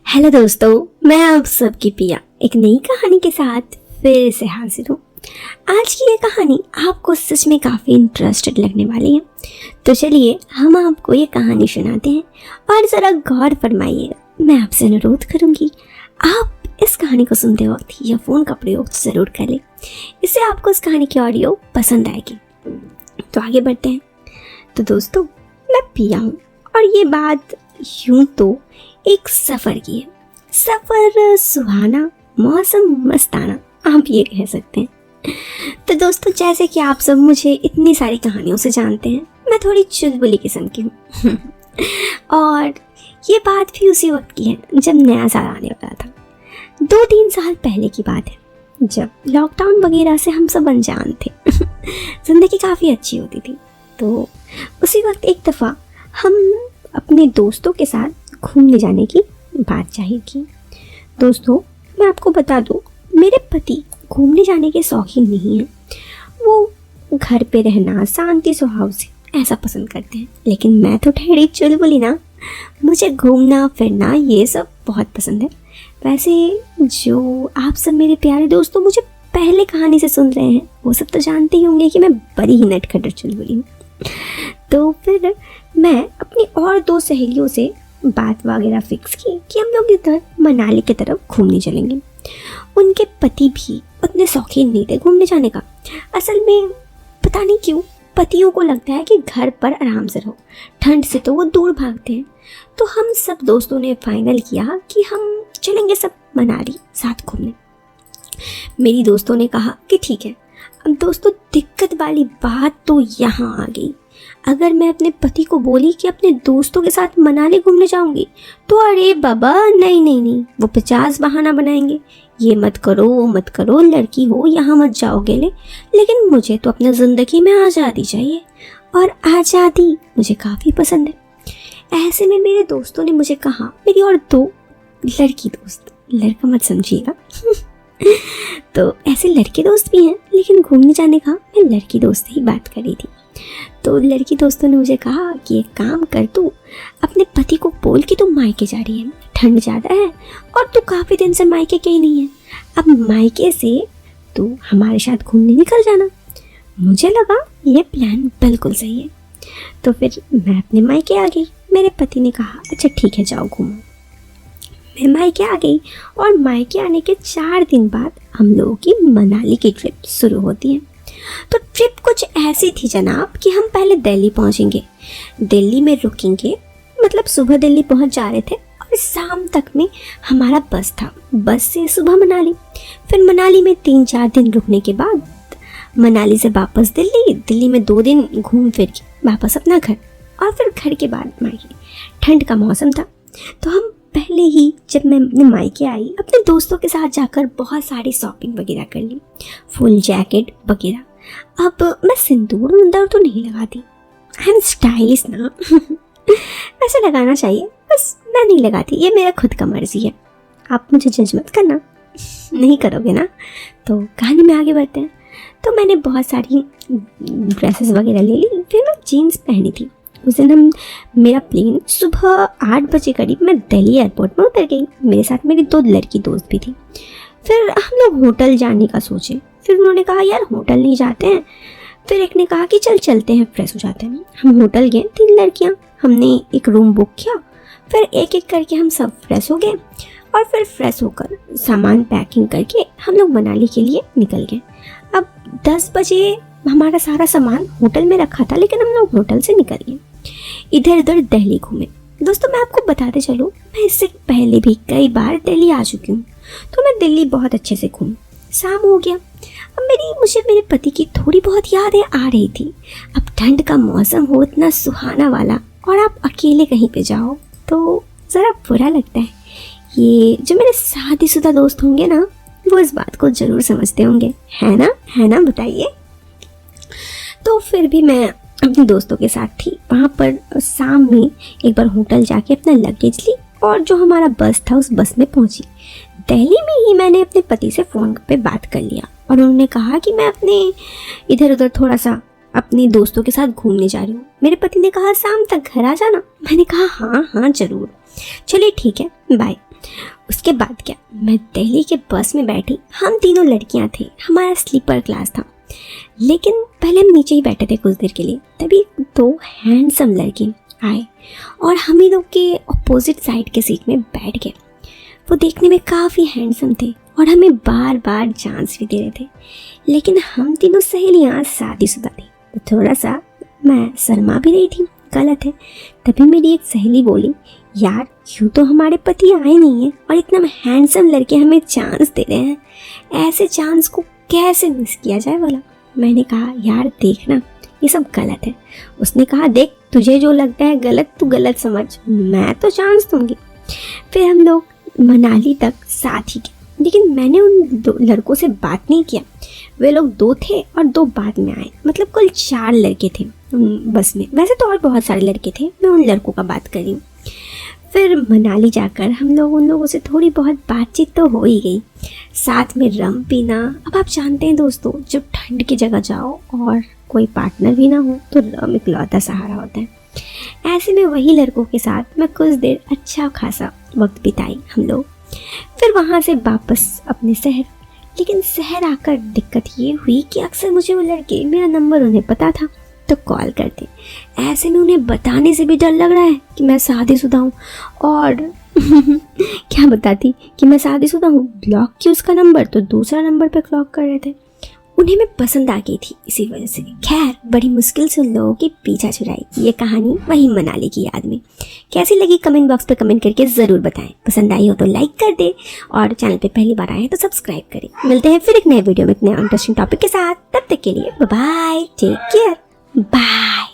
Hello दोस्तों, मैं आप सबकी पिया एक नई कहानी के साथ फिर से हाजिर हूँ। आज की ये कहानी आपको सच में काफ़ी इंटरेस्टेड लगने वाली है। तो चलिए हम आपको ये कहानी सुनाते हैं और ज़रा गौर फरमाइएगा। मैं आपसे अनुरोध करूँगी आप इस कहानी को सुनते वक्त ईयरफोन का प्रयोग ज़रूर कर लें, इससे आपको इस कहानी की ऑडियो पसंद आएगी। तो आगे बढ़ते हैं। तो दोस्तों, मैं पिया हूँ और ये बात यूं तो एक सफ़र की है। सफ़र सुहाना, मौसम मस्ताना, आप ये कह सकते हैं। तो दोस्तों, जैसे कि आप सब मुझे इतनी सारी कहानियों से जानते हैं, मैं थोड़ी चुलबुली किस्म की हूँ और ये बात भी उसी वक्त की है जब नया साल आने वाला था। 2-3 साल पहले की बात है, जब लॉकडाउन वगैरह से हम सब अनजान थे ज़िंदगी काफ़ी अच्छी होती थी। तो उसी वक्त एक दफ़ा हम अपने दोस्तों के साथ घूमने जाने की बात जाहिर की। दोस्तों, मैं आपको बता दूं, मेरे पति घूमने जाने के शौकीन नहीं हैं। वो घर पे रहना, शांति स्वभाव से ऐसा पसंद करते हैं। लेकिन मैं तो ठहरी चुलबुली ना, मुझे घूमना फिरना ये सब बहुत पसंद है। वैसे जो आप सब मेरे प्यारे दोस्तों मुझे पहले कहानी से सुन रहे हैं, वो सब तो जानते ही होंगे कि मैं बड़ी ही नटखट चुलबुली हूँ। तो फिर मैं अपनी और 2 सहेलियों से बात वगैरह फिक्स की कि हम लोग इधर मनाली की तरफ घूमने चलेंगे। उनके पति भी उतने शौकीन नहीं थे घूमने जाने का। असल में पता नहीं क्यों पतियों को लगता है कि घर पर आराम से रहो, ठंड से तो वो दूर भागते हैं। तो हम सब दोस्तों ने फाइनल किया कि हम चलेंगे सब मनाली साथ घूमने। मेरी दोस्तों ने कहा कि ठीक है। अब दोस्तों, दिक्कत वाली बात तो यहाँ आ गई। अगर मैं अपने पति को बोली कि अपने दोस्तों के साथ मनाली घूमने जाऊंगी, तो अरे बाबा नहीं नहीं नहीं, वो 50 बहाना बनाएंगे। ये मत करो, वो मत करो, लड़की हो यहाँ मत जाओगे। लेकिन मुझे तो अपनी ज़िंदगी में आज़ादी चाहिए और आज़ादी मुझे काफ़ी पसंद है। ऐसे में मेरे दोस्तों ने मुझे कहा, मेरी और 2 लड़की दोस्त, लड़का मत समझिएगा तो ऐसे लड़के दोस्त भी हैं, लेकिन घूमने जाने का मैं लड़की दोस्त ही बात कर रही थी। तो लड़की दोस्तों ने मुझे कहा कि एक काम कर, तू अपने पति को बोल कि तू मायके जा रही है, ठंड ज़्यादा है और तू काफ़ी दिन से मायके गई नहीं है। अब मायके से तू हमारे साथ घूमने निकल जाना। मुझे लगा ये प्लान बिल्कुल सही है। तो फिर मैं अपने मायके आ गई। मेरे पति ने कहा, अच्छा ठीक है, जाओ घूमो। मैं मायके आ गई और मायके आने के 4 दिन बाद हम लोगों की मनाली की ट्रिप शुरू होती है। तो ट्रिप कुछ ऐसी थी जनाब कि हम पहले दिल्ली पहुंचेंगे, दिल्ली में रुकेंगे, मतलब सुबह दिल्ली पहुंच जा रहे थे और शाम तक में हमारा बस था। बस से सुबह मनाली, फिर मनाली में 3-4 दिन रुकने के बाद मनाली से वापस दिल्ली, दिल्ली में 2 दिन घूम फिर के वापस अपना घर और फिर घर के बाद मायके। ठंड का मौसम था, तो हम पहले ही जब मैं अपने मायके आई, अपने दोस्तों के साथ जाकर बहुत सारी शॉपिंग वगैरह कर ली, फुल जैकेट वगैरह। अब मैं सिंदूर वंदूर तो नहीं लगाती, आई एम स्टाइलिश ना वैसे लगाना चाहिए, बस मैं नहीं लगाती, ये मेरा खुद का मर्जी है। आप मुझे जज मत करना नहीं करोगे ना। तो कहानी में आगे बढ़ते हैं। तो मैंने बहुत सारी ड्रेसेस वगैरह ले ली। फिर मैं जीन्स पहनी थी। उस दिन मेरा प्लेन सुबह 8 बजे करीब मैं दिल्ली एयरपोर्ट में उतर गई। मेरे साथ मेरी 2 लड़की दोस्त भी थी। फिर हम लोग होटल जाने का सोचे। फिर उन्होंने कहा, यार होटल नहीं जाते हैं। फिर एक ने कहा कि चल चलते हैं, फ्रेश हो जाते हैं। हम होटल गए, 3 लड़कियां, हमने एक रूम बुक किया। फिर एक एक करके हम सब फ्रेश हो गए और फिर फ्रेश होकर सामान पैकिंग करके हम लोग मनाली के लिए निकल गए। अब 10 बजे हमारा सारा सामान होटल में रखा था, लेकिन हम लोग होटल से निकल गए, इधर उधर दिल्ली घूमे। दोस्तों, मैं आपको बताते चलूँ, मैं इससे पहले भी कई बार दिल्ली आ चुकी हूँ, तो मैं दिल्ली बहुत अच्छे से घूमी। शाम हो गया, अब मुझे मेरे पति की थोड़ी बहुत यादें आ रही थी। अब ठंड का मौसम हो, इतना सुहाना वाला, और आप अकेले कहीं पे जाओ तो ज़रा बुरा लगता है। ये जो मेरे शादीशुदा दोस्त होंगे ना, वो इस बात को ज़रूर समझते होंगे, है ना बताइए। तो फिर भी मैं अपने दोस्तों के साथ थी। वहाँ पर शाम में एक बार होटल जाके अपना लगेज ली और जो हमारा बस था उस बस में पहुँची। दिल्ली में ही मैंने अपने पति से फ़ोन पे बात कर लिया और उन्होंने कहा कि मैं अपने इधर उधर थोड़ा सा अपने दोस्तों के साथ घूमने जा रही हूँ। मेरे पति ने कहा शाम तक घर आ जाना। मैंने कहा हाँ ज़रूर, चलिए ठीक है, बाय। उसके बाद क्या, मैं दिल्ली के बस में बैठी, हम तीनों लड़कियां थे, हमारा स्लीपर क्लास था। लेकिन पहले हम नीचे ही बैठे थे कुछ देर के लिए, तभी दो हैंडसम लड़के आए और हम ही लोग के अपोजिट साइड के सीट में बैठ गए। वो देखने में काफ़ी हैंडसम थे और हमें बार बार चांस भी दे रहे थे, लेकिन हम तीनों सहेलियाँ शादीशुदा थी तो थोड़ा सा मैं शर्मा भी रही थी, गलत है। तभी मेरी एक सहेली बोली, यार यूँ तो हमारे पति आए नहीं हैं और इतना हैंडसम लड़के हमें चांस दे रहे हैं, ऐसे चांस को कैसे मिस किया जाए वाला। मैंने कहा, यार देखना ये सब गलत है। उसने कहा, देख तुझे जो लगता है गलत तू गलत समझ, मैं तो चांस दूंगी। फिर हम लोग मनाली तक साथ ही गए, लेकिन मैंने उन दो लड़कों से बात नहीं किया। वे लोग 2 थे और 2 बाद में आए, मतलब कुल 4 लड़के थे बस में। वैसे तो और बहुत सारे लड़के थे, मैं उन लड़कों का बात कर रही हूँ। फिर मनाली जाकर हम लोग उन लोगों से थोड़ी बहुत बातचीत तो हो ही गई, साथ में रम पीना। अब आप जानते हैं दोस्तों, जब ठंड की जगह जाओ और कोई पार्टनर भी ना हो तो रम इकलौता सहारा होता है। ऐसे में वही लड़कों के साथ मैं कुछ देर अच्छा खासा वक्त बिताई हम लोग। फिर वहाँ से वापस अपने शहर। लेकिन शहर आकर दिक्कत ये हुई कि अक्सर मुझे वो लड़के, मेरा नंबर उन्हें पता था तो कॉल करते। ऐसे में उन्हें बताने से भी डर लग रहा है कि मैं शादीशुदा हूँ और क्या बताती कि मैं शादीशुदा हूँ। ब्लॉक किया उसका नंबर तो दूसरा नंबर पर क्लॉक कर रहे थे। उन्हें मैं पसंद आ गई थी इसी वजह से। खैर बड़ी मुश्किल से उन लोगों की पीछा छुड़ाई। ये कहानी वही मनाली की याद में। कैसी लगी कमेंट बॉक्स पे कमेंट करके ज़रूर बताएं। पसंद आई हो तो लाइक कर दे और चैनल पे पहली बार आए तो सब्सक्राइब करें। मिलते हैं फिर एक नए वीडियो में एक नए इंटरेस्टिंग टॉपिक के साथ। तब तक के लिए bye bye, take care, bye.